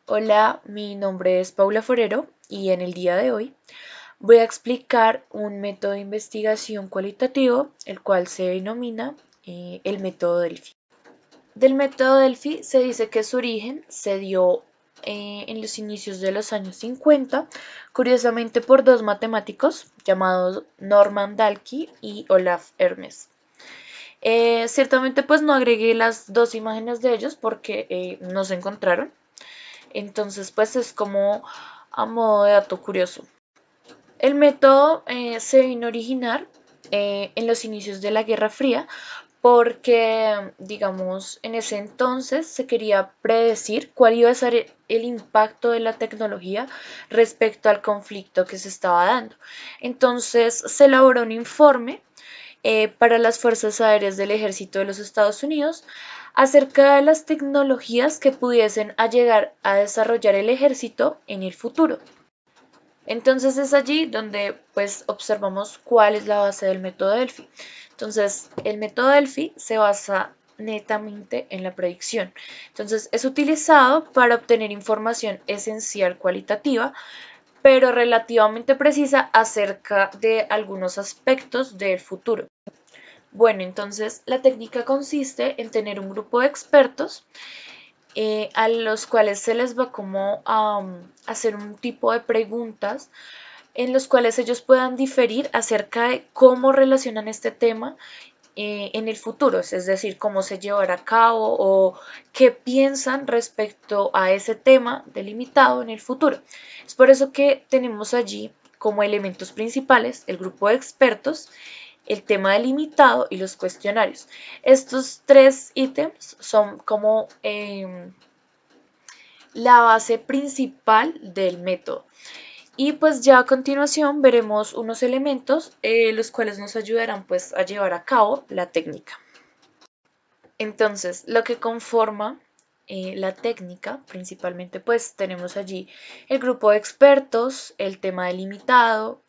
Hola, mi nombre es Paula Forero y en el día de hoy voy a explicar un método de investigación cualitativo, el cual se denomina el método Delphi. Del método Delphi se dice que su origen se dio en los inicios de los años 50, curiosamente por dos matemáticos llamados Norman Dalkey y Olaf Hermes. Ciertamente pues no agregué las dos imágenes de ellos porque no se encontraron. Entonces, pues es como a modo de dato curioso. El método se vino a originar en los inicios de la Guerra Fría porque, digamos, en ese entonces se quería predecir cuál iba a ser el impacto de la tecnología respecto al conflicto que se estaba dando. Entonces se elaboró un informe para las Fuerzas Aéreas del Ejército de los Estados Unidos acerca de las tecnologías que pudiesen llegar a desarrollar el ejército en el futuro. Entonces es allí donde pues observamos cuál es la base del método Delphi. Entonces el método Delphi se basa netamente en la predicción. Entonces es utilizado para obtener información esencial cualitativa, pero relativamente precisa acerca de algunos aspectos del futuro. Bueno, entonces la técnica consiste en tener un grupo de expertos a los cuales se les va como a hacer un tipo de preguntas en los cuales ellos puedan diferir acerca de cómo relacionan este tema en el futuro, es decir, cómo se llevará a cabo o qué piensan respecto a ese tema delimitado en el futuro. Es por eso que tenemos allí como elementos principales el grupo de expertos, el tema delimitado y los cuestionarios. Estos tres ítems son como la base principal del método. Y pues ya a continuación veremos unos elementos los cuales nos ayudarán pues a llevar a cabo la técnica. Entonces, lo que conforma la técnica, principalmente pues tenemos allí el grupo de expertos, el tema delimitado.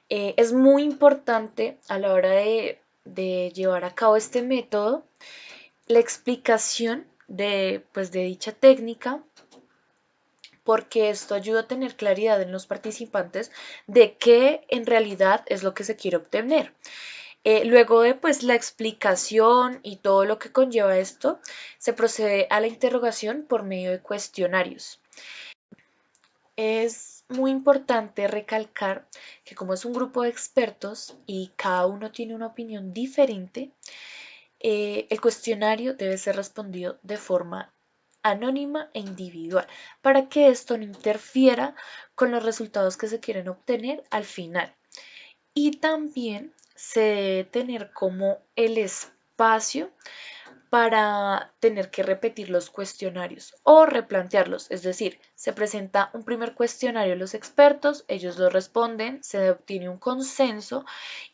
Es muy importante a la hora de llevar a cabo este método la explicación pues, de dicha técnica, porque esto ayuda a tener claridad en los participantes de qué en realidad es lo que se quiere obtener. Luego de pues la explicación y todo lo que conlleva esto, se procede a la interrogación por medio de cuestionarios. Es muy importante recalcar que como es un grupo de expertos y cada uno tiene una opinión diferente, el cuestionario debe ser respondido de forma anónima e individual para que esto no interfiera con los resultados que se quieren obtener al final. Y también se debe tener como el espacio para tener que repetir los cuestionarios o replantearlos. Es decir, se presenta un primer cuestionario a los expertos, ellos lo responden, se obtiene un consenso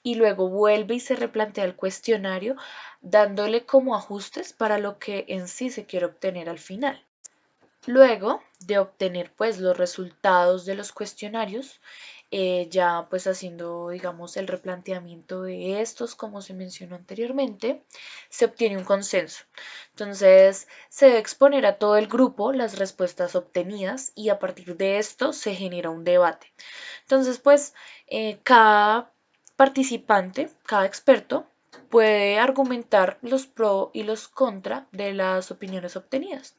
y luego vuelve y se replantea el cuestionario dándole como ajustes para lo que en sí se quiere obtener al final. Luego de obtener pues los resultados de los cuestionarios, ya pues haciendo digamos el replanteamiento de estos como se mencionó anteriormente, se obtiene un consenso. Entonces se debe exponer a todo el grupo las respuestas obtenidas y a partir de esto se genera un debate. Entonces pues cada participante, cada experto puede argumentar los pro y los contra de las opiniones obtenidas.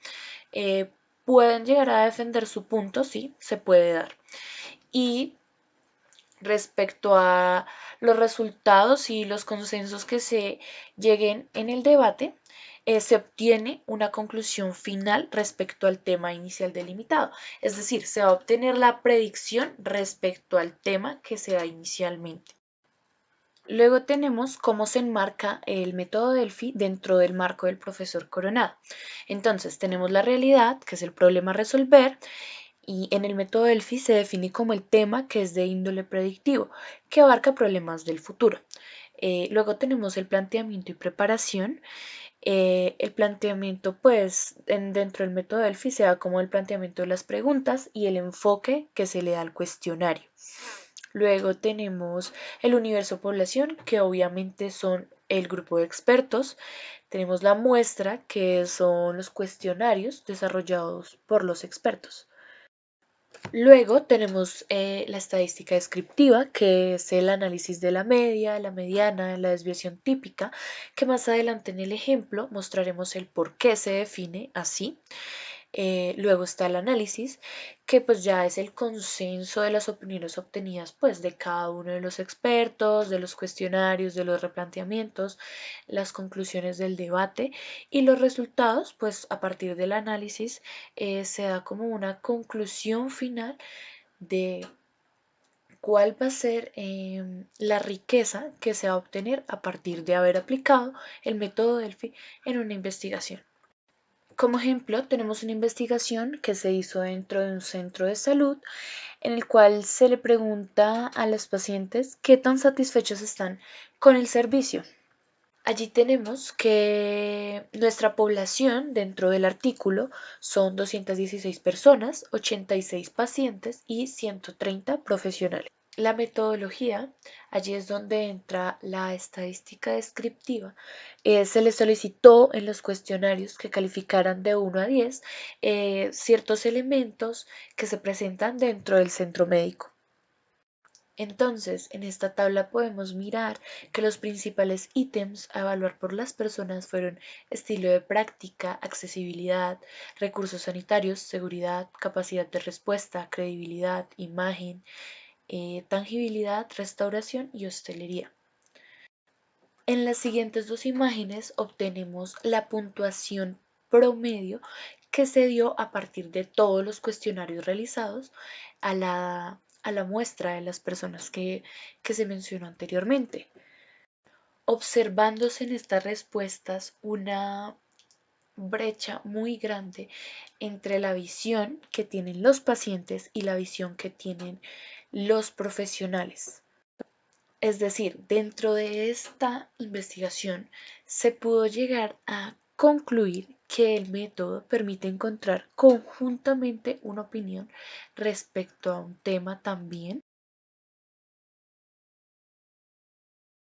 Eh, Pueden llegar a defender su punto, sí, se puede dar. Y respecto a los resultados y los consensos que se lleguen en el debate, se obtiene una conclusión final respecto al tema inicial delimitado. Es decir, se va a obtener la predicción respecto al tema que se da inicialmente. Luego tenemos cómo se enmarca el método Delphi dentro del marco del profesor Coronado. Entonces tenemos la realidad, que es el problema a resolver, y en el método Delphi se define como el tema que es de índole predictivo, que abarca problemas del futuro. Luego tenemos el planteamiento y preparación. El planteamiento, pues, dentro del método Delphi se da como el planteamiento de las preguntas y el enfoque que se le da al cuestionario. Luego tenemos el universo población, que obviamente son el grupo de expertos. Tenemos la muestra, que son los cuestionarios desarrollados por los expertos. Luego tenemos la estadística descriptiva, que es el análisis de la media, la mediana, la desviación típica, que más adelante en el ejemplo mostraremos el por qué se define así. Luego está el análisis, que pues ya es el consenso de las opiniones obtenidas pues de cada uno de los expertos, de los cuestionarios, de los replanteamientos, las conclusiones del debate y los resultados pues a partir del análisis se da como una conclusión final de cuál va a ser la riqueza que se va a obtener a partir de haber aplicado el método Delphi en una investigación. Como ejemplo, tenemos una investigación que se hizo dentro de un centro de salud en el cual se le pregunta a los pacientes qué tan satisfechos están con el servicio. Allí tenemos que nuestra población dentro del artículo son 216 personas, 86 pacientes y 130 profesionales. La metodología, allí es donde entra la estadística descriptiva. Se les solicitó en los cuestionarios que calificaran de 1 a 10 ciertos elementos que se presentan dentro del centro médico. Entonces, en esta tabla podemos mirar que los principales ítems a evaluar por las personas fueron estilo de práctica, accesibilidad, recursos sanitarios, seguridad, capacidad de respuesta, credibilidad, imagen, tangibilidad, restauración y hostelería. En las siguientes dos imágenes obtenemos la puntuación promedio que se dio a partir de todos los cuestionarios realizados a la muestra de las personas que se mencionó anteriormente, observándose en estas respuestas una brecha muy grande entre la visión que tienen los pacientes y la visión que tienen los profesionales. Es decir, dentro de esta investigación se pudo llegar a concluir que el método permite encontrar conjuntamente una opinión respecto a un tema también